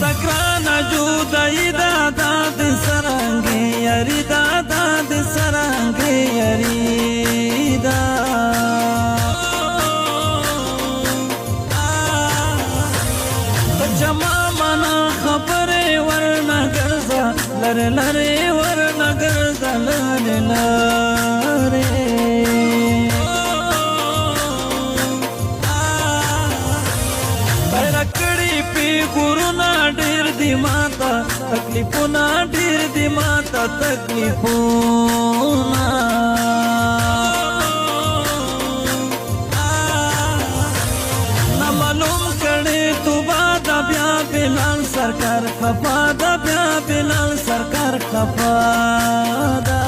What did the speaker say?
سکرانا جودائی دادا د سرنگی یاری دادا د سرنگی یاری دا جما منا خبر ورنہ گرزا لر لرے ورنہ گرزا لر لرے गुरुना ढेर दी माता तकलीफुना ढेर दी माता तकलीफुना ना मालूम करे तू बादा ब्या बिलाल सरकार खफा दा ब्या बिलाल सरकार खफा दा